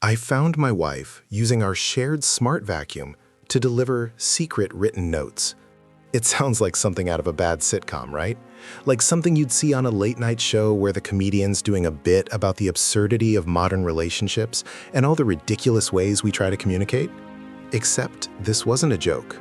I found my wife using our shared smart vacuum to deliver secret written notes. It sounds like something out of a bad sitcom, right? Like something you'd see on a late-night show where the comedian's doing a bit about the absurdity of modern relationships and all the ridiculous ways we try to communicate. Except this wasn't a joke.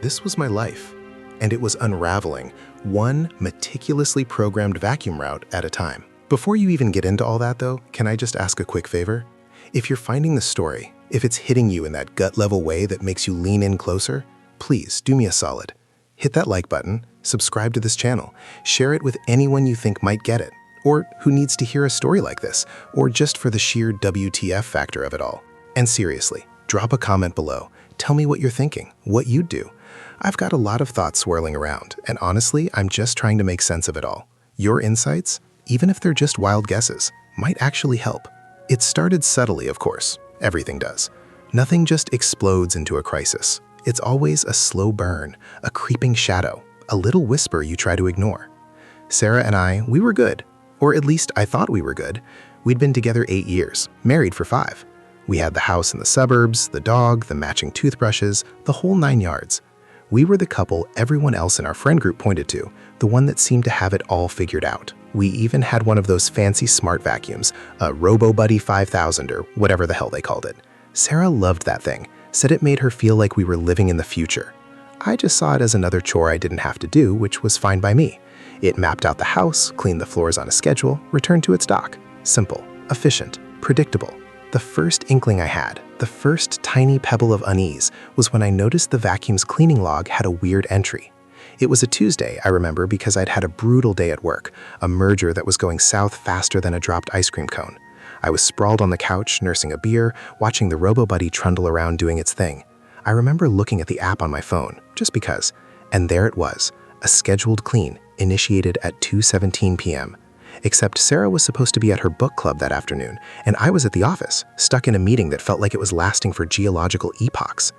This was my life, and it was unraveling, one meticulously programmed vacuum route at a time. Before you even get into all that though, can I just ask a quick favor? If you're finding the story, if it's hitting you in that gut-level way that makes you lean in closer, please do me a solid. Hit that like button, subscribe to this channel, share it with anyone you think might get it, or who needs to hear a story like this, or just for the sheer WTF factor of it all. And seriously, drop a comment below. Tell me what you're thinking, what you'd do. I've got a lot of thoughts swirling around, and honestly, I'm just trying to make sense of it all. Your insights, even if they're just wild guesses, might actually help. It started subtly, of course. Everything does. Nothing just explodes into a crisis. It's always a slow burn, a creeping shadow, a little whisper you try to ignore. Sarah and I, we were good. Or at least I thought we were good. We'd been together 8 years, married for 5. We had the house in the suburbs, the dog, the matching toothbrushes, the whole 9 yards. We were the couple everyone else in our friend group pointed to, the one that seemed to have it all figured out. We even had one of those fancy smart vacuums, a RoboBuddy 5000 or whatever the hell they called it. Sarah loved that thing, said it made her feel like we were living in the future. I just saw it as another chore I didn't have to do, which was fine by me. It mapped out the house, cleaned the floors on a schedule, returned to its dock. Simple, efficient, predictable. The first inkling I had, the first tiny pebble of unease, was when I noticed the vacuum's cleaning log had a weird entry. It was a Tuesday, I remember, because I'd had a brutal day at work, a merger that was going south faster than a dropped ice cream cone. I was sprawled on the couch, nursing a beer, watching the RoboBuddy trundle around doing its thing. I remember looking at the app on my phone, just because, and there it was, a scheduled clean, initiated at 2:17 p.m. Except Sarah was supposed to be at her book club that afternoon, and I was at the office, stuck in a meeting that felt like it was lasting for geological epochs.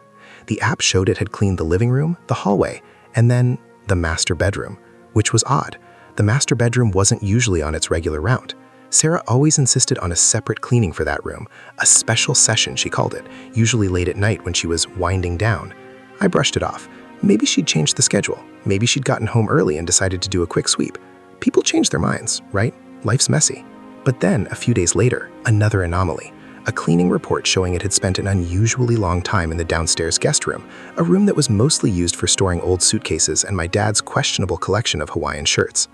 The app showed it had cleaned the living room, the hallway, and then the master bedroom, which was odd. The master bedroom wasn't usually on its regular route. Sarah always insisted on a separate cleaning for that room, a special session she called it, usually late at night when she was winding down. I brushed it off. Maybe she'd changed the schedule. Maybe she'd gotten home early and decided to do a quick sweep. People change their minds, right? Life's messy. But then, a few days later, another anomaly. A cleaning report showing it had spent an unusually long time in the downstairs guest room, a room that was mostly used for storing old suitcases and my dad's questionable collection of Hawaiian shirts.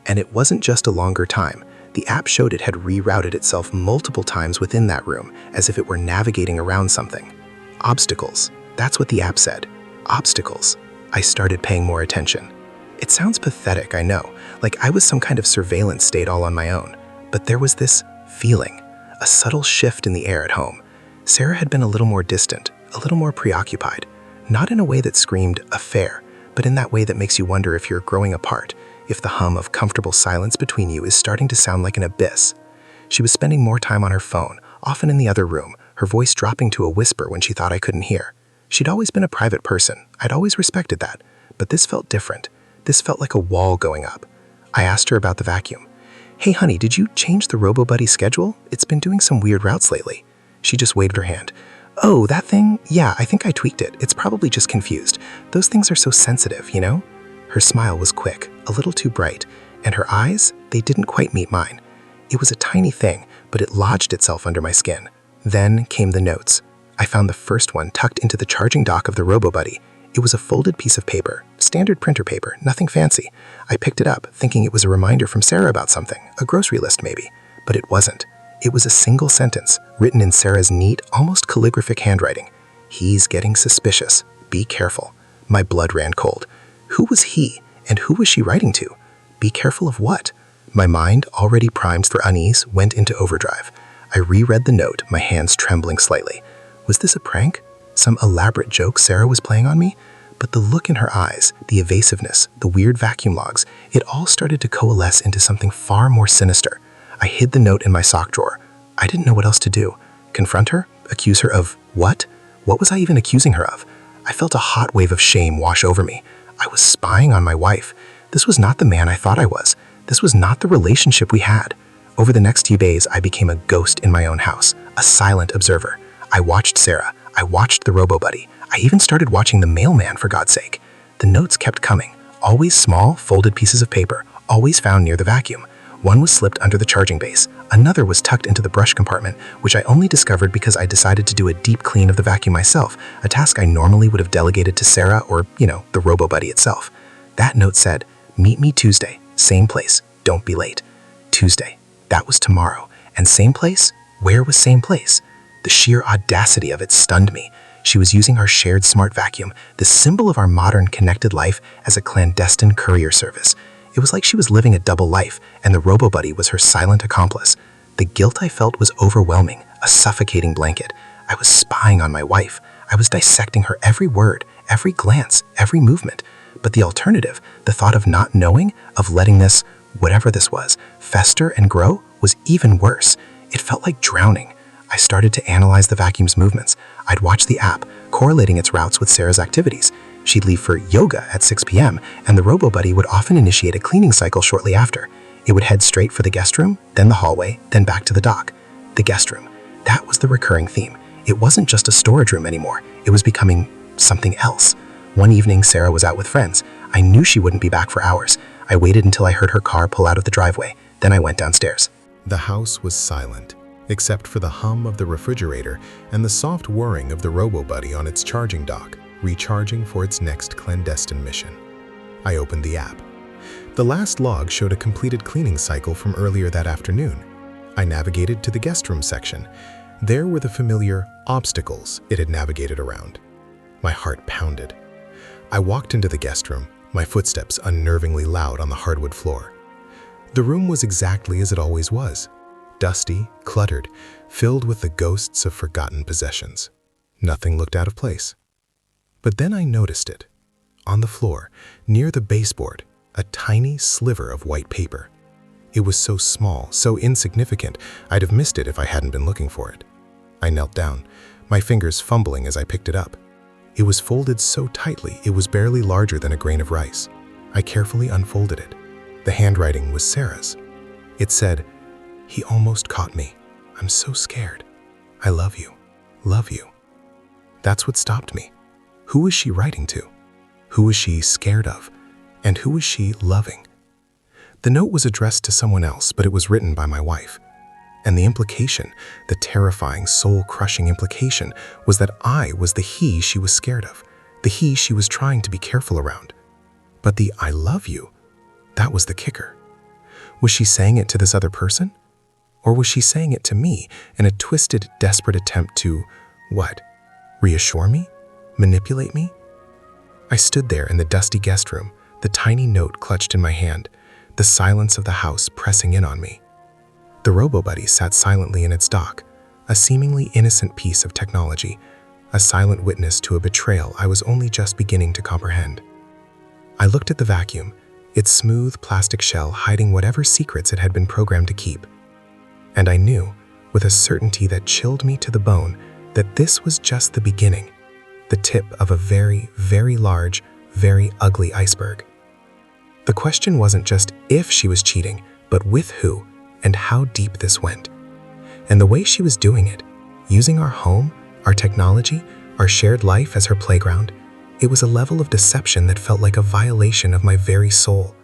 And it wasn't just a longer time. The app showed it had rerouted itself multiple times within that room, as if it were navigating around something. Obstacles. That's what the app said. Obstacles. I started paying more attention. It sounds pathetic, I know, like I was some kind of surveillance state all on my own. But there was this feeling, a subtle shift in the air at home. Sarah had been a little more distant, a little more preoccupied, not in a way that screamed affair, but in that way that makes you wonder if you're growing apart, if the hum of comfortable silence between you is starting to sound like an abyss. She was spending more time on her phone, often in the other room, her voice dropping to a whisper when she thought I couldn't hear. She'd always been a private person. I'd always respected that. But this felt different. This felt like a wall going up. I asked her about the vacuum. "Hey honey, did you change the RoboBuddy schedule? It's been doing some weird routes lately." She just waved her hand. "Oh, that thing? Yeah, I think I tweaked it. It's probably just confused. Those things are so sensitive, you know?" Her smile was quick, a little too bright, and her eyes, they didn't quite meet mine. It was a tiny thing, but it lodged itself under my skin. Then came the notes. I found the first one tucked into the charging dock of the RoboBuddy. It was a folded piece of paper, standard printer paper, nothing fancy. I picked it up, thinking it was a reminder from Sarah about something, a grocery list maybe. But it wasn't. It was a single sentence, written in Sarah's neat, almost calligraphic handwriting. "He's getting suspicious. Be careful." My blood ran cold. Who was he, and who was she writing to? Be careful of what? My mind, already primed for unease, went into overdrive. I reread the note, my hands trembling slightly. Was this a prank? Some elaborate joke Sarah was playing on me? But the look in her eyes, the evasiveness, the weird vacuum logs, it all started to coalesce into something far more sinister. I hid the note in my sock drawer. I didn't know what else to do. Confront her? Accuse her of what? What was I even accusing her of? I felt a hot wave of shame wash over me. I was spying on my wife. This was not the man I thought I was. This was not the relationship we had. Over the next few days, I became a ghost in my own house, a silent observer. I watched Sarah. I watched the robo-buddy. I even started watching the mailman, for God's sake. The notes kept coming, always small, folded pieces of paper, always found near the vacuum. One was slipped under the charging base. Another was tucked into the brush compartment, which I only discovered because I decided to do a deep clean of the vacuum myself, a task I normally would have delegated to Sarah or, the robo-buddy itself. That note said, "Meet me Tuesday, same place, don't be late." Tuesday, that was tomorrow. And same place? Where was same place? The sheer audacity of it stunned me. She was using our shared smart vacuum, the symbol of our modern connected life, as a clandestine courier service. It was like she was living a double life, and the robo-buddy was her silent accomplice. The guilt I felt was overwhelming, a suffocating blanket. I was spying on my wife. I was dissecting her every word, every glance, every movement. But the alternative, the thought of not knowing, of letting this, whatever this was, fester and grow, was even worse. It felt like drowning. I started to analyze the vacuum's movements. I'd watch the app, correlating its routes with Sarah's activities. She'd leave for yoga at 6 p.m., and the robo-buddy would often initiate a cleaning cycle shortly after. It would head straight for the guest room, then the hallway, then back to the dock. The guest room. That was the recurring theme. It wasn't just a storage room anymore. It was becoming something else. One evening, Sarah was out with friends. I knew she wouldn't be back for hours. I waited until I heard her car pull out of the driveway. Then I went downstairs. The house was silent, except for the hum of the refrigerator and the soft whirring of the robo-buddy on its charging dock, recharging for its next clandestine mission. I opened the app. The last log showed a completed cleaning cycle from earlier that afternoon. I navigated to the guest room section. There were the familiar obstacles it had navigated around. My heart pounded. I walked into the guest room, my footsteps unnervingly loud on the hardwood floor. The room was exactly as it always was. Dusty, cluttered, filled with the ghosts of forgotten possessions. Nothing looked out of place. But then I noticed it. On the floor, near the baseboard, a tiny sliver of white paper. It was so small, so insignificant, I'd have missed it if I hadn't been looking for it. I knelt down, my fingers fumbling as I picked it up. It was folded so tightly it was barely larger than a grain of rice. I carefully unfolded it. The handwriting was Sarah's. It said, "He almost caught me. I'm so scared. I love you. Love you." That's what stopped me. Who was she writing to? Who was she scared of? And who was she loving? The note was addressed to someone else, but it was written by my wife. And the implication, the terrifying, soul-crushing implication, was that I was the he she was scared of, the he she was trying to be careful around. But the "I love you," that was the kicker. Was she saying it to this other person? Or was she saying it to me in a twisted, desperate attempt to, what? Reassure me? Manipulate me? I stood there in the dusty guest room, the tiny note clutched in my hand, the silence of the house pressing in on me. The robo-buddy sat silently in its dock, a seemingly innocent piece of technology, a silent witness to a betrayal I was only just beginning to comprehend. I looked at the vacuum, its smooth plastic shell hiding whatever secrets it had been programmed to keep. And I knew, with a certainty that chilled me to the bone, that this was just the beginning, the tip of a very, very large, very ugly iceberg. The question wasn't just if she was cheating, but with who and how deep this went. And the way she was doing it, using our home, our technology, our shared life as her playground, it was a level of deception that felt like a violation of my very soul.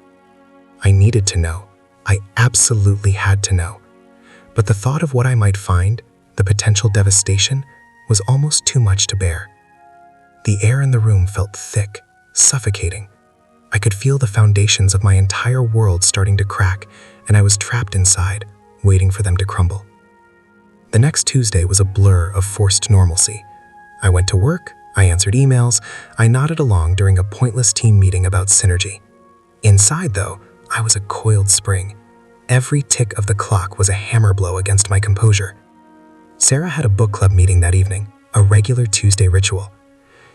I needed to know. I absolutely had to know. But the thought of what I might find, the potential devastation, was almost too much to bear. The air in the room felt thick, suffocating. I could feel the foundations of my entire world starting to crack, and I was trapped inside, waiting for them to crumble. The next Tuesday was a blur of forced normalcy. I went to work, I answered emails, I nodded along during a pointless team meeting about synergy. Inside, though, I was a coiled spring. Every tick of the clock was a hammer blow against my composure. Sarah had a book club meeting that evening, a regular Tuesday ritual.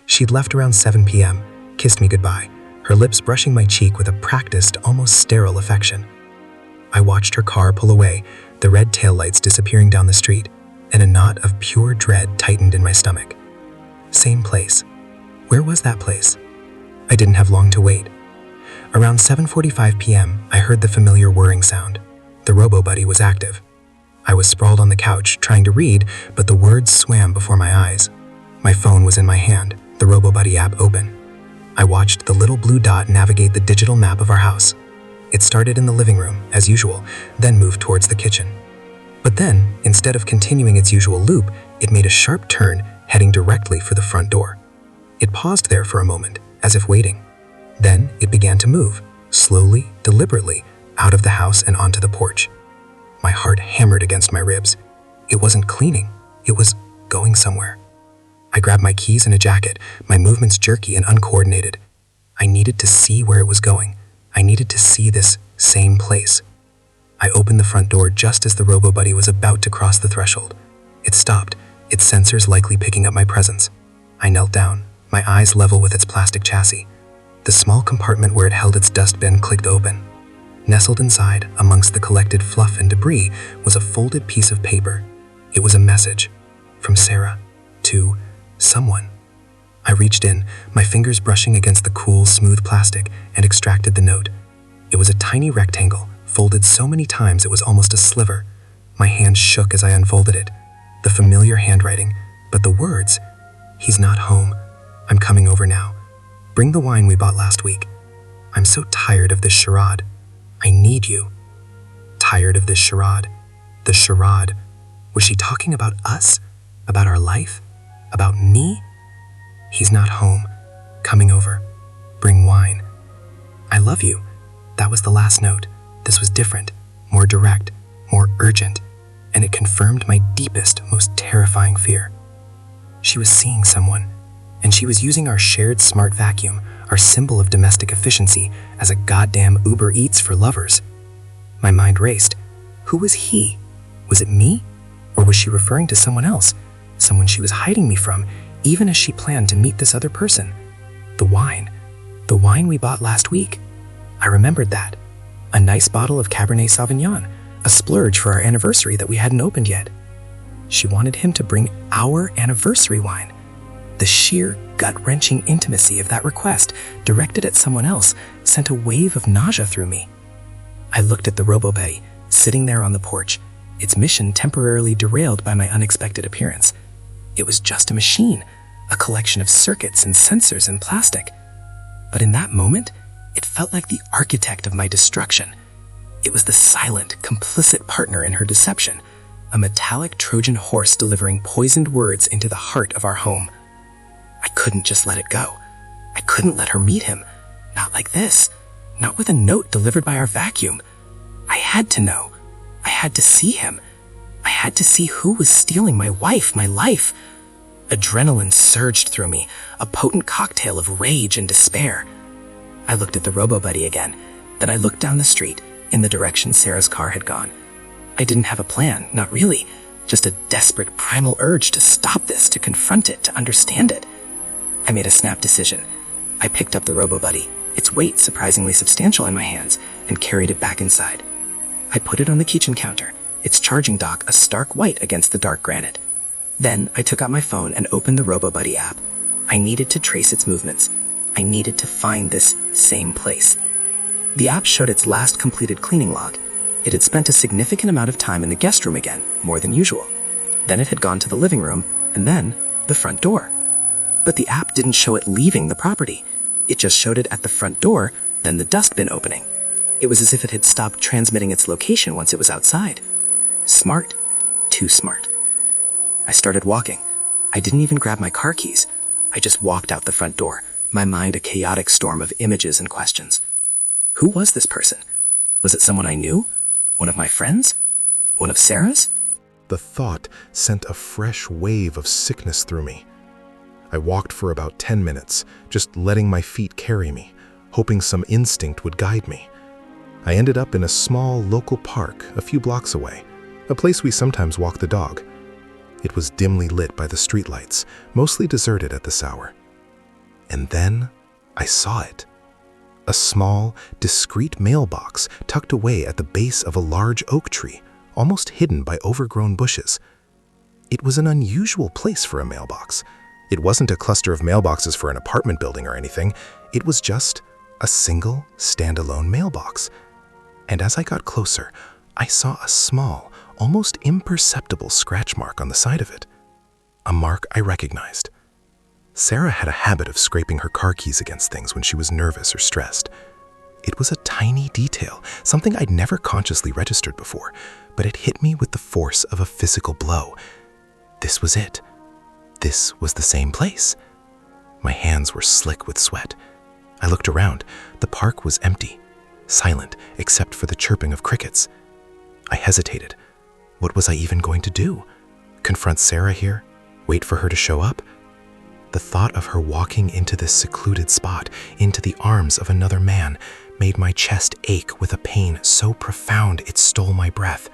She'd left around 7 p.m., kissed me goodbye, her lips brushing my cheek with a practiced, almost sterile affection. I watched her car pull away, the red taillights disappearing down the street, and a knot of pure dread tightened in my stomach. Same place. Where was that place? I didn't have long to wait. Around 7:45 p.m., I heard the familiar whirring sound. The robo-buddy was active. I was sprawled on the couch, trying to read, but the words swam before my eyes. My phone was in my hand, the robo-buddy app open. I watched the little blue dot navigate the digital map of our house. It started in the living room, as usual, then moved towards the kitchen. But then, instead of continuing its usual loop, it made a sharp turn, heading directly for the front door. It paused there for a moment, as if waiting. Then it began to move, slowly, deliberately, out of the house and onto the porch. My heart hammered against my ribs. It wasn't cleaning, it was going somewhere. I grabbed my keys and a jacket, my movements jerky and uncoordinated. I needed to see where it was going. I needed to see this same place. I opened the front door just as the robo-buddy was about to cross the threshold. It stopped, its sensors likely picking up my presence. I knelt down, my eyes level with its plastic chassis. The small compartment where it held its dustbin clicked open. Nestled inside, amongst the collected fluff and debris, was a folded piece of paper. It was a message from Sarah to someone. I reached in, my fingers brushing against the cool, smooth plastic, and extracted the note. It was a tiny rectangle, folded so many times it was almost a sliver. My hand shook as I unfolded it. The familiar handwriting, but the words, "He's not home. I'm coming over now. Bring the wine we bought last week. I'm so tired of this charade. I need you." Tired of this charade. The charade. Was she talking about us? About our life? About me? "He's not home. Coming over. Bring wine. I love you." That was the last note. This was different, more direct, more urgent, and it confirmed my deepest, most terrifying fear. She was seeing someone, and she was using our shared smart vacuum, our symbol of domestic efficiency, as a goddamn Uber Eats for lovers. My mind raced. Who was he? Was it me? Or was she referring to someone else? Someone she was hiding me from, even as she planned to meet this other person. The wine. The wine we bought last week. I remembered that. A nice bottle of Cabernet Sauvignon, a splurge for our anniversary that we hadn't opened yet. She wanted him to bring our anniversary wine. The sheer, gut-wrenching intimacy of that request, directed at someone else, sent a wave of nausea through me. I looked at the robo-buddy, sitting there on the porch, its mission temporarily derailed by my unexpected appearance. It was just a machine, a collection of circuits and sensors and plastic. But in that moment, it felt like the architect of my destruction. It was the silent, complicit partner in her deception, a metallic Trojan horse delivering poisoned words into the heart of our home. I couldn't just let it go. I couldn't let her meet him. Not like this. Not with a note delivered by our vacuum. I had to know. I had to see him. I had to see who was stealing my wife, my life. Adrenaline surged through me, a potent cocktail of rage and despair. I looked at the robo-buddy again. Then I looked down the street, in the direction Sarah's car had gone. I didn't have a plan, not really. Just a desperate primal urge to stop this, to confront it, to understand it. I made a snap decision. I picked up the robo-buddy, its weight surprisingly substantial in my hands, and carried it back inside. I put it on the kitchen counter, its charging dock a stark white against the dark granite. Then I took out my phone and opened the robo-buddy app. I needed to trace its movements. I needed to find this same place. The app showed its last completed cleaning log. It had spent a significant amount of time in the guest room again, more than usual. Then it had gone to the living room, and then the front door. But the app didn't show it leaving the property. It just showed it at the front door, then the dustbin opening. It was as if it had stopped transmitting its location once it was outside. Smart. Too smart. I started walking. I didn't even grab my car keys. I just walked out the front door, my mind a chaotic storm of images and questions. Who was this person? Was it someone I knew? One of my friends? One of Sarah's? The thought sent a fresh wave of sickness through me. I walked for about 10 minutes, just letting my feet carry me, hoping some instinct would guide me. I ended up in a small local park a few blocks away, a place we sometimes walk the dog. It was dimly lit by the streetlights, mostly deserted at this hour. And then I saw it. A small, discreet mailbox tucked away at the base of a large oak tree, almost hidden by overgrown bushes. It was an unusual place for a mailbox. It wasn't a cluster of mailboxes for an apartment building or anything. It was just a single, standalone mailbox. And as I got closer, I saw a small, almost imperceptible scratch mark on the side of it. A mark I recognized. Sarah had a habit of scraping her car keys against things when she was nervous or stressed. It was a tiny detail, something I'd never consciously registered before, but it hit me with the force of a physical blow. This was it. This was the same place. My hands were slick with sweat. I looked around. The park was empty, silent except for the chirping of crickets. I hesitated. What was I even going to do? Confront Sarah here? Wait for her to show up? The thought of her walking into this secluded spot, into the arms of another man, made my chest ache with a pain so profound it stole my breath.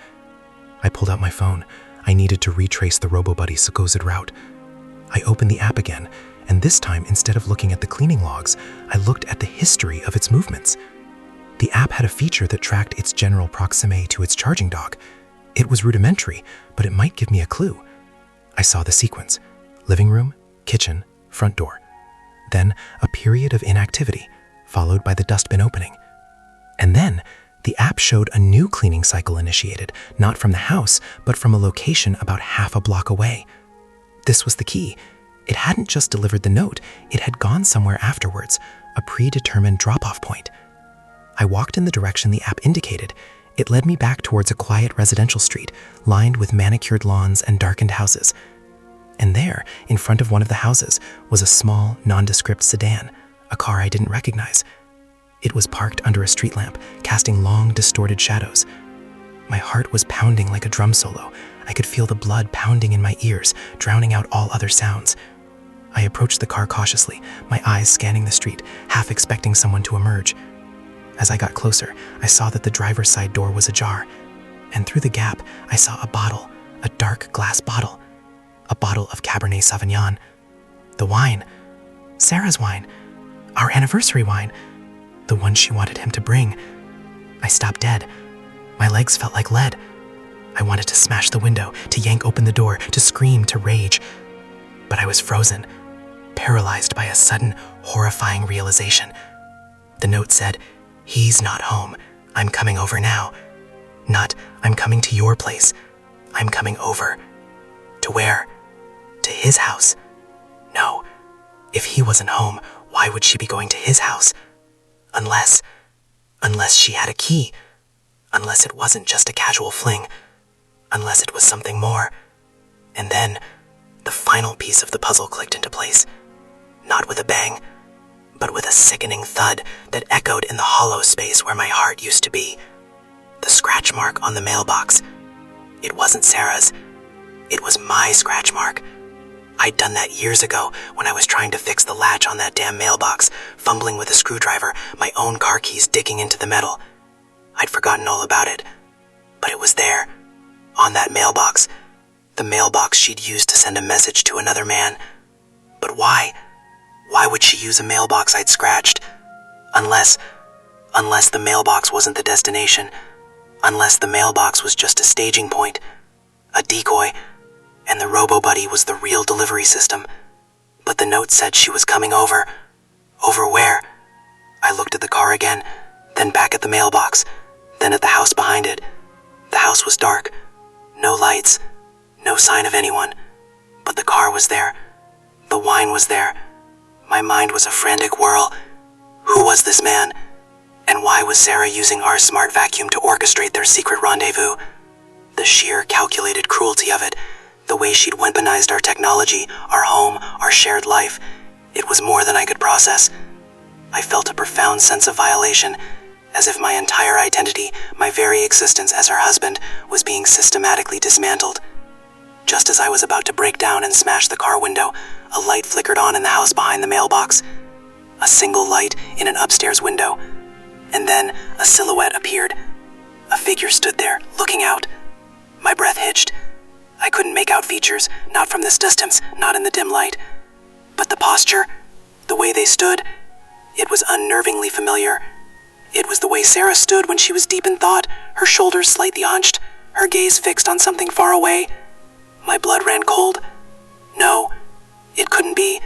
I pulled out my phone. I needed to retrace the RoboBuddy's supposed route. I opened the app again, and this time, instead of looking at the cleaning logs, I looked at the history of its movements. The app had a feature that tracked its general proximity to its charging dock. It was rudimentary, but it might give me a clue. I saw the sequence: living room, kitchen, front door. Then a period of inactivity, followed by the dustbin opening. And then the app showed a new cleaning cycle initiated, not from the house, but from a location about half a block away. This was the key. It hadn't just delivered the note, it had gone somewhere afterwards, a predetermined drop-off point. I walked in the direction the app indicated. It led me back towards a quiet residential street, lined with manicured lawns and darkened houses. And there, in front of one of the houses, was a small, nondescript sedan, a car I didn't recognize. It was parked under a street lamp, casting long, distorted shadows. My heart was pounding like a drum solo. I could feel the blood pounding in my ears, drowning out all other sounds. I approached the car cautiously, my eyes scanning the street, half expecting someone to emerge. As I got closer, I saw that the driver's side door was ajar, and through the gap, I saw a bottle, a dark glass bottle. A bottle of Cabernet Sauvignon. The wine. Sarah's wine. Our anniversary wine. The one she wanted him to bring. I stopped dead. My legs felt like lead. I wanted to smash the window, to yank open the door, to scream, to rage. But I was frozen, paralyzed by a sudden, horrifying realization. The note said, "He's not home. I'm coming over now." Not, "I'm coming to your place." I'm coming over. To where? To his house. No. If he wasn't home, why would she be going to his house? Unless she had a key. Unless it wasn't just a casual fling. Unless it was something more. And then, the final piece of the puzzle clicked into place. Not with a bang, but with a sickening thud that echoed in the hollow space where my heart used to be. The scratch mark on the mailbox. It wasn't Sarah's. It was my scratch mark. I'd done that years ago when I was trying to fix the latch on that damn mailbox, fumbling with a screwdriver, my own car keys digging into the metal. I'd forgotten all about it, but it was there, on that mailbox, the mailbox she'd used to send a message to another man. But why? Why would she use a mailbox I'd scratched? Unless the mailbox wasn't the destination, unless the mailbox was just a staging point, a decoy, and the RoboBuddy was the real delivery system. But the note said she was coming over. Over where? I looked at the car again, then back at the mailbox, then at the house behind it. The house was dark. No lights. No sign of anyone. But the car was there. The wine was there. My mind was a frantic whirl. Who was this man? And why was Sarah using our smart vacuum to orchestrate their secret rendezvous? The sheer calculated cruelty of it, the way she'd weaponized our technology, our home, our shared life, it was more than I could process. I felt a profound sense of violation, as if my entire identity, my very existence as her husband, was being systematically dismantled. Just as I was about to break down and smash the car window, a light flickered on in the house behind the mailbox. A single light in an upstairs window. And then a silhouette appeared. A figure stood there, looking out. My breath hitched. I couldn't make out features, not from this distance, not in the dim light. But the posture, the way they stood, it was unnervingly familiar. It was the way Sarah stood when she was deep in thought, her shoulders slightly hunched, her gaze fixed on something far away. My blood ran cold. No, it couldn't be.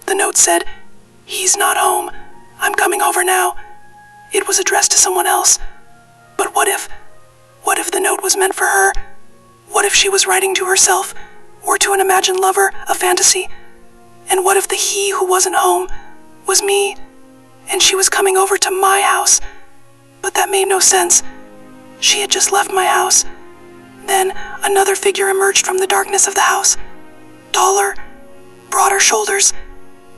The note said, "He's not home. I'm coming over now." It was addressed to someone else. But what What if the note was meant for her? What if she was writing to herself, or to an imagined lover, a fantasy? And what if the he who wasn't home was me, and she was coming over to my house? But that made no sense. She had just left my house. Then another figure emerged from the darkness of the house. Taller, broader shoulders.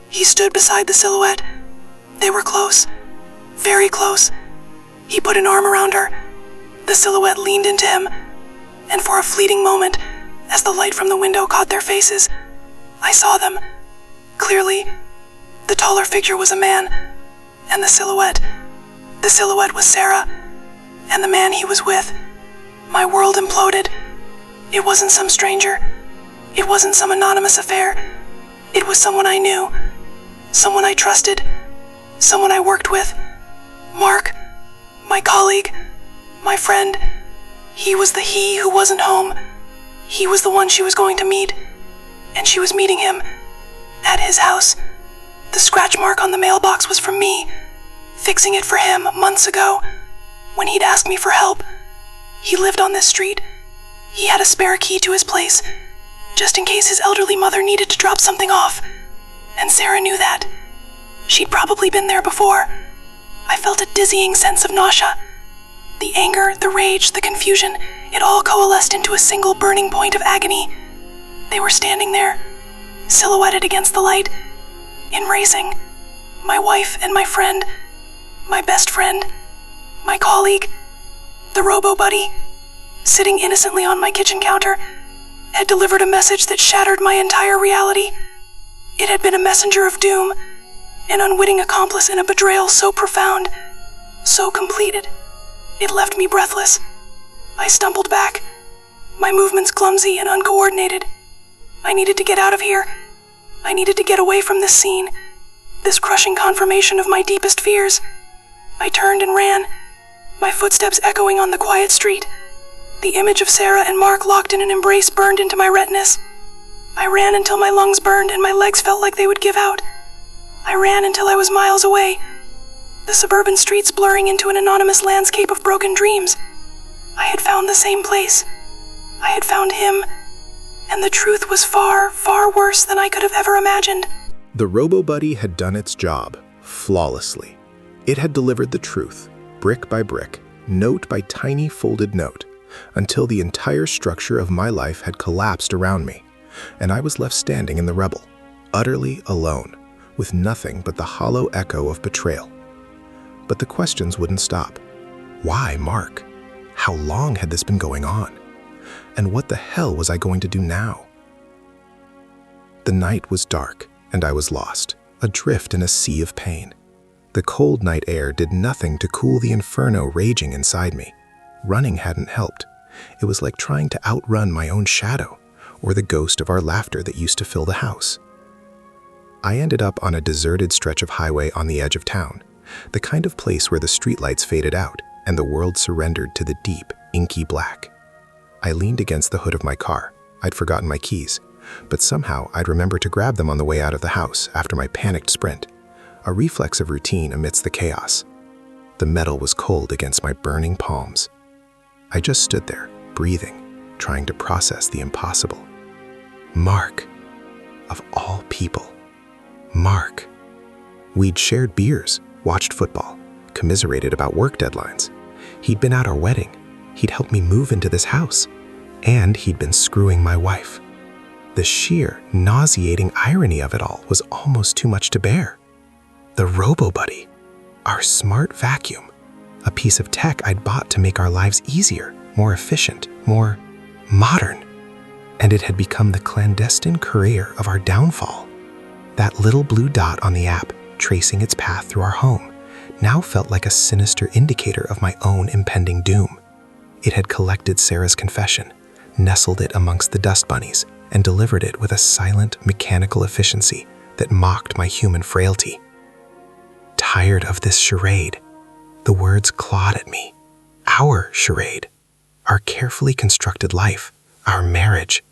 He stood beside the silhouette. They were close, very close. He put an arm around her. The silhouette leaned into him, and for a fleeting moment, as the light from the window caught their faces, I saw them. Clearly, the taller figure was a man, and the silhouette was Sarah, and the man he was with. My world imploded. It wasn't some stranger. It wasn't some anonymous affair. It was someone I knew, someone I trusted, someone I worked with. Mark, my colleague, my friend. He was the he who wasn't home. He was the one she was going to meet, and she was meeting him at his house. The scratch mark on the mailbox was from me, fixing it for him months ago, when he'd asked me for help. He lived on this street. He had a spare key to his place, just in case his elderly mother needed to drop something off. And Sarah knew that. She'd probably been there before. I felt a dizzying sense of nausea. The anger, the rage, the confusion, it all coalesced into a single burning point of agony. They were standing there, silhouetted against the light, embracing. My wife and my friend, my best friend, my colleague, the robo-buddy, sitting innocently on my kitchen counter, had delivered a message that shattered my entire reality. It had been a messenger of doom, an unwitting accomplice in a betrayal so profound, so completed. It left me breathless. I stumbled back, my movements clumsy and uncoordinated. I needed to get out of here. I needed to get away from this scene, this crushing confirmation of my deepest fears. I turned and ran, my footsteps echoing on the quiet street. The image of Sarah and Mark locked in an embrace burned into my retinas. I ran until my lungs burned and my legs felt like they would give out. I ran until I was miles away, the suburban streets blurring into an anonymous landscape of broken dreams. I had found the same place. I had found him, and the truth was far, far worse than I could have ever imagined. The robo-buddy had done its job flawlessly. It had delivered the truth, brick by brick, note by tiny folded note, until the entire structure of my life had collapsed around me, and I was left standing in the rubble, utterly alone, with nothing but the hollow echo of betrayal. But the questions wouldn't stop. Why Mark? How long had this been going on? And what the hell was I going to do now? The night was dark, and I was lost, adrift in a sea of pain. The cold night air did nothing to cool the inferno raging inside me. Running hadn't helped. It was like trying to outrun my own shadow, or the ghost of our laughter that used to fill the house. I ended up on a deserted stretch of highway on the edge of town, the kind of place where the streetlights faded out and the world surrendered to the deep, inky black. I leaned against the hood of my car. I'd forgotten my keys, but somehow I'd remember to grab them on the way out of the house after my panicked sprint, a reflex of routine amidst the chaos. The metal was cold against my burning palms. I just stood there, breathing, trying to process the impossible. Mark. Of all people. Mark. We'd shared beers, watched football, commiserated about work deadlines. He'd been at our wedding. He'd helped me move into this house. And he'd been screwing my wife. The sheer, nauseating irony of it all was almost too much to bear. The robo-buddy, our smart vacuum, a piece of tech I'd bought to make our lives easier, more efficient, more modern. And it had become the clandestine courier of our downfall. That little blue dot on the app, tracing its path through our home, now felt like a sinister indicator of my own impending doom. It had collected Sarah's confession, nestled it amongst the dust bunnies, and delivered it with a silent, mechanical efficiency that mocked my human frailty. Tired of this charade, the words clawed at me. Our charade, our carefully constructed life, our marriage.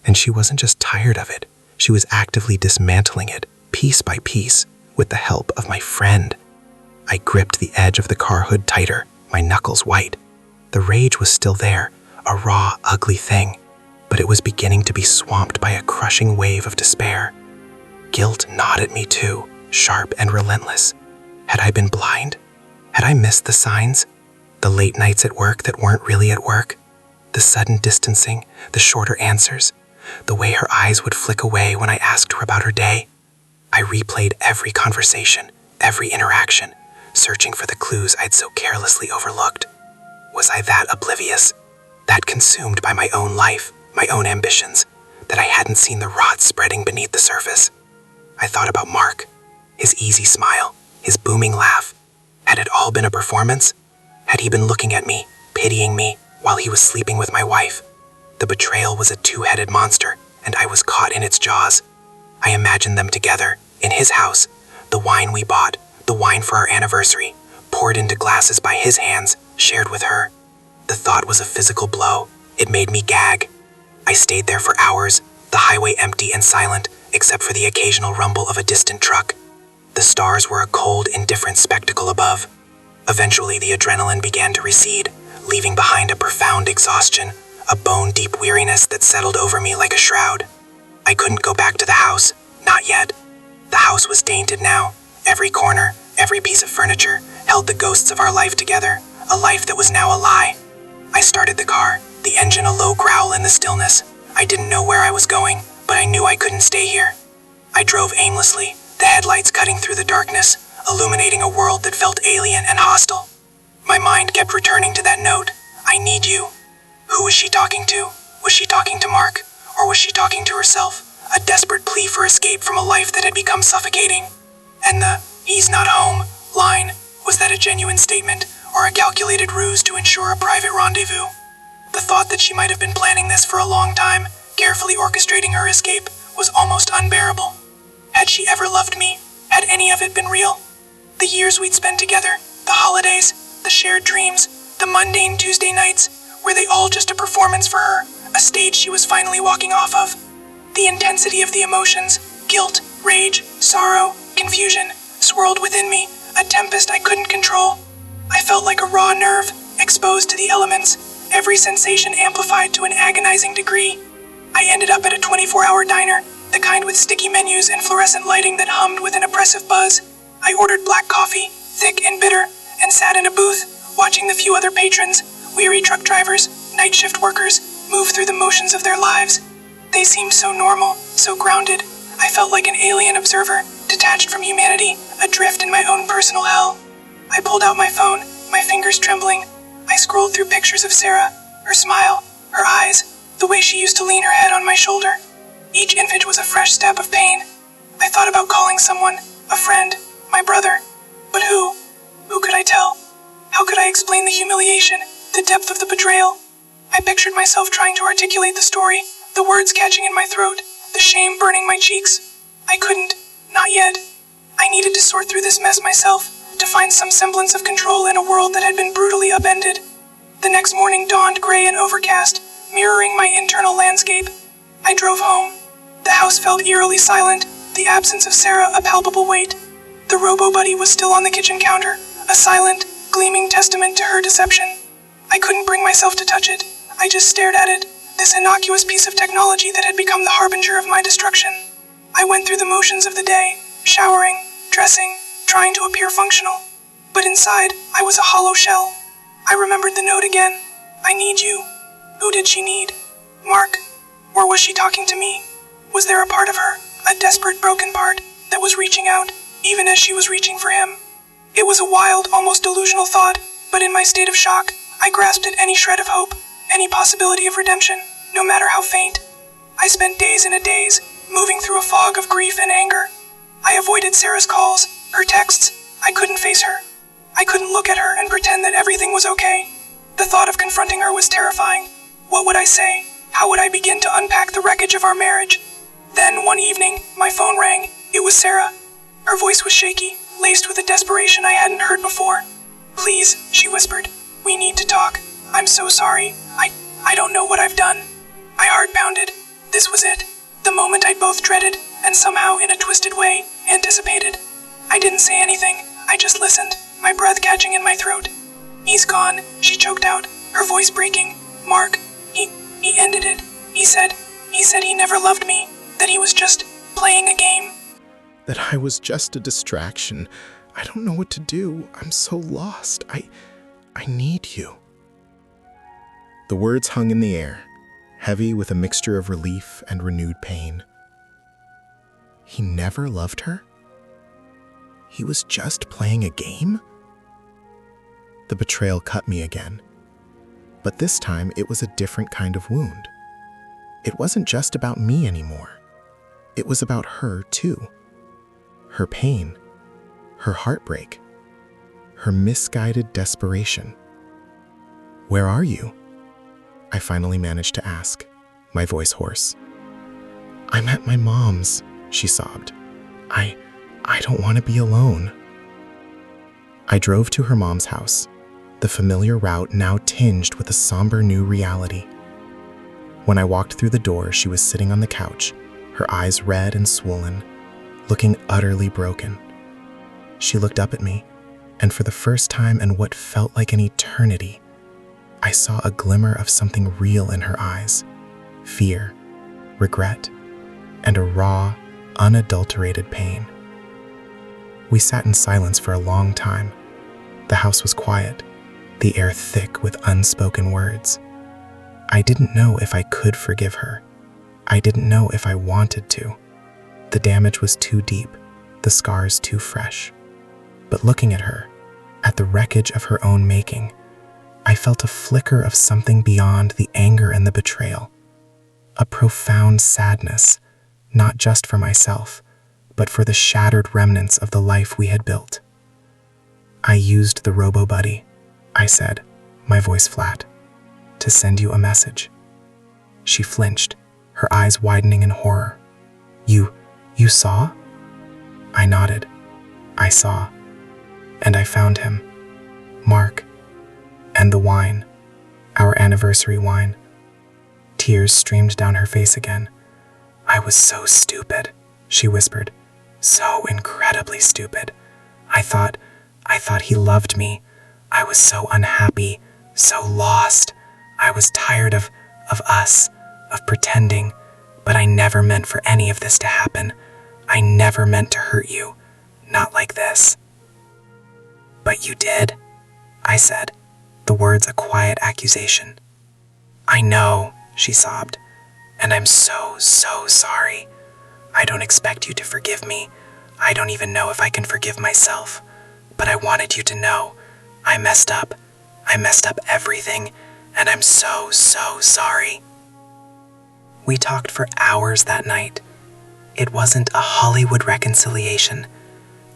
And she wasn't just tired of it, she was actively dismantling it, piece by piece, with the help of my friend. I gripped the edge of the car hood tighter, my knuckles white. The rage was still there, a raw, ugly thing, but it was beginning to be swamped by a crushing wave of despair. Guilt gnawed at me too, sharp and relentless. Had I been blind? Had I missed the signs? The late nights at work that weren't really at work? The sudden distancing, the shorter answers, the way her eyes would flick away when I asked her about her day? I replayed every conversation, every interaction, searching for the clues I'd so carelessly overlooked. Was I that oblivious, that consumed by my own life, my own ambitions, that I hadn't seen the rot spreading beneath the surface? I thought about Mark, his easy smile, his booming laugh. Had it all been a performance? Had he been looking at me, pitying me, while he was sleeping with my wife? The betrayal was a two-headed monster, and I was caught in its jaws. I imagined them together, in his house, the wine we bought, the wine for our anniversary, poured into glasses by his hands, shared with her. The thought was a physical blow. It made me gag. I stayed there for hours, the highway empty and silent, except for the occasional rumble of a distant truck. The stars were a cold, indifferent spectacle above. Eventually, the adrenaline began to recede, leaving behind a profound exhaustion, a bone-deep weariness that settled over me like a shroud. I couldn't go back to the house, not yet. The house was tainted now. Every corner, every piece of furniture held the ghosts of our life together, a life that was now a lie. I started the car, the engine a low growl in the stillness. I didn't know where I was going, but I knew I couldn't stay here. I drove aimlessly, the headlights cutting through the darkness, illuminating a world that felt alien and hostile. My mind kept returning to that note, "I need you." Who was she talking to? Was she talking to Mark? Or was she talking to herself? A desperate plea for escape from a life that had become suffocating. And the "he's not home" line, was that a genuine statement or a calculated ruse to ensure a private rendezvous? The thought that she might have been planning this for a long time, carefully orchestrating her escape, was almost unbearable. Had she ever loved me? Had any of it been real? The years we'd spent together, the holidays, the shared dreams, the mundane Tuesday nights, were they all just a performance for her, a stage she was finally walking off of? The intensity of the emotions, guilt, rage, sorrow, confusion, swirled within me, a tempest I couldn't control. I felt like a raw nerve, exposed to the elements, every sensation amplified to an agonizing degree. I ended up at a 24-hour diner, the kind with sticky menus and fluorescent lighting that hummed with an oppressive buzz. I ordered black coffee, thick and bitter, and sat in a booth, watching the few other patrons, weary truck drivers, night shift workers, move through the motions of their lives. They seemed so normal, so grounded. I felt like an alien observer, detached from humanity, adrift in my own personal hell. I pulled out my phone, my fingers trembling. I scrolled through pictures of Sarah, her smile, her eyes, the way she used to lean her head on my shoulder. Each image was a fresh stab of pain. I thought about calling someone, a friend, my brother. But who? Who could I tell? How could I explain the humiliation, the depth of the betrayal? I pictured myself trying to articulate the story, the words catching in my throat, the shame burning my cheeks. I couldn't, not yet. I needed to sort through this mess myself, to find some semblance of control in a world that had been brutally upended. The next morning dawned gray and overcast, mirroring my internal landscape. I drove home. The house felt eerily silent, the absence of Sarah a palpable weight. The robo-buddy was still on the kitchen counter, a silent, gleaming testament to her deception. I couldn't bring myself to touch it. I just stared at it, this innocuous piece of technology that had become the harbinger of my destruction. I went through the motions of the day, showering, dressing, trying to appear functional. But inside, I was a hollow shell. I remembered the note again. I need you. Who did she need? Mark? Or was she talking to me? Was there a part of her, a desperate broken part, that was reaching out, even as she was reaching for him? It was a wild, almost delusional thought, but in my state of shock, I grasped at any shred of hope, any possibility of redemption, no matter how faint. I spent days in a daze, moving through a fog of grief and anger. I avoided Sarah's calls, her texts. I couldn't face her. I couldn't look at her and pretend that everything was okay. The thought of confronting her was terrifying. What would I say? How would I begin to unpack the wreckage of our marriage? Then, one evening, my phone rang. It was Sarah. Her voice was shaky, laced with a desperation I hadn't heard before. "Please," she whispered. "We need to talk. I'm so sorry. I don't know what I've done." My heart pounded. This was it. The moment I'd both dreaded, and somehow, in a twisted way, anticipated. I didn't say anything. I just listened, my breath catching in my throat. "He's gone," she choked out, her voice breaking. Mark, he ended it. He said he never loved me, that he was just playing a game. That I was just a distraction. I don't know what to do. I'm so lost. I need you. The words hung in the air, heavy with a mixture of relief and renewed pain. He never loved her? He was just playing a game? The betrayal cut me again. But this time it was a different kind of wound. It wasn't just about me anymore. It was about her too. Her pain, her heartbreak, her misguided desperation. "Where are you?" I finally managed to ask, my voice hoarse. "I'm at my mom's," she sobbed. I don't want to be alone." I drove to her mom's house, the familiar route now tinged with a somber new reality. When I walked through the door, she was sitting on the couch, her eyes red and swollen, looking utterly broken. She looked up at me, and for the first time in what felt like an eternity, I saw a glimmer of something real in her eyes: fear, regret, and a raw, unadulterated pain. We sat in silence for a long time. The house was quiet, the air thick with unspoken words. I didn't know if I could forgive her. I didn't know if I wanted to. The damage was too deep, the scars too fresh. But looking at her, at the wreckage of her own making, I felt a flicker of something beyond the anger and the betrayal. A profound sadness, not just for myself, but for the shattered remnants of the life we had built. "I used the robo-buddy," I said, my voice flat, "to send you a message." She flinched, her eyes widening in horror. You saw?" I nodded. I saw. And I found him. Mark. And the wine. Our anniversary wine. Tears streamed down her face again. "I was so stupid," she whispered. "So incredibly stupid. I thought he loved me. I was so unhappy, so lost. I was tired of us, of pretending, but I never meant for any of this to happen. I never meant to hurt you, not like this." "But you did," I said, the words a quiet accusation. "I know," she sobbed, "and I'm so sorry. I don't expect you to forgive me. I don't even know if I can forgive myself. But I wanted you to know. I messed up. I messed up everything, and I'm so sorry." We talked for hours that night. It wasn't a Hollywood reconciliation.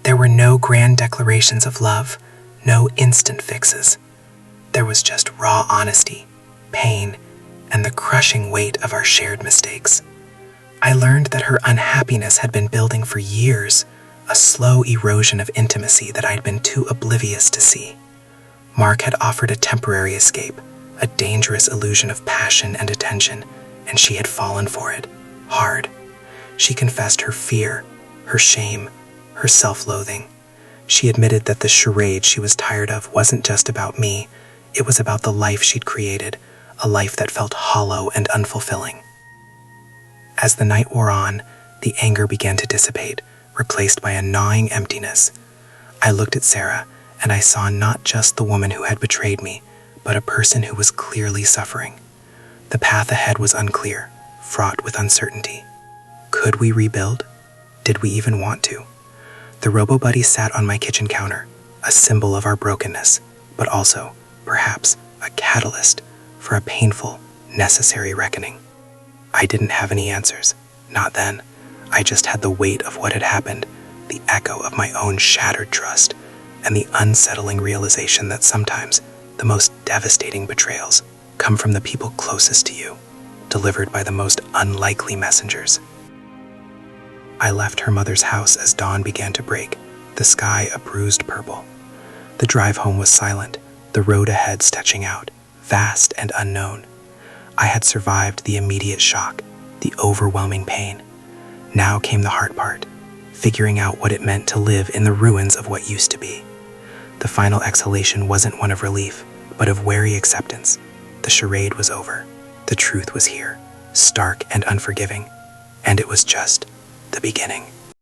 There were no grand declarations of love, no instant fixes. There was just raw honesty, pain, and the crushing weight of our shared mistakes. I learned that her unhappiness had been building for years, a slow erosion of intimacy that I'd been too oblivious to see. Mark had offered a temporary escape, a dangerous illusion of passion and attention, and she had fallen for it, hard. She confessed her fear, her shame, her self-loathing. She admitted that the charade she was tired of wasn't just about me, it was about the life she'd created, a life that felt hollow and unfulfilling. As the night wore on, the anger began to dissipate, replaced by a gnawing emptiness. I looked at Sarah, and I saw not just the woman who had betrayed me, but a person who was clearly suffering. The path ahead was unclear, fraught with uncertainty. Could we rebuild? Did we even want to? The robo-buddy sat on my kitchen counter, a symbol of our brokenness, but also, perhaps, a catalyst for a painful, necessary reckoning. I didn't have any answers, not then. I just had the weight of what had happened, the echo of my own shattered trust, and the unsettling realization that sometimes the most devastating betrayals come from the people closest to you, delivered by the most unlikely messengers. I left her mother's house as dawn began to break, the sky a bruised purple. The drive home was silent, the road ahead stretching out, vast and unknown. I had survived the immediate shock, the overwhelming pain. Now came the hard part, figuring out what it meant to live in the ruins of what used to be. The final exhalation wasn't one of relief, but of wary acceptance. the charade was over. The truth was here, stark and unforgiving, and it was just the beginning.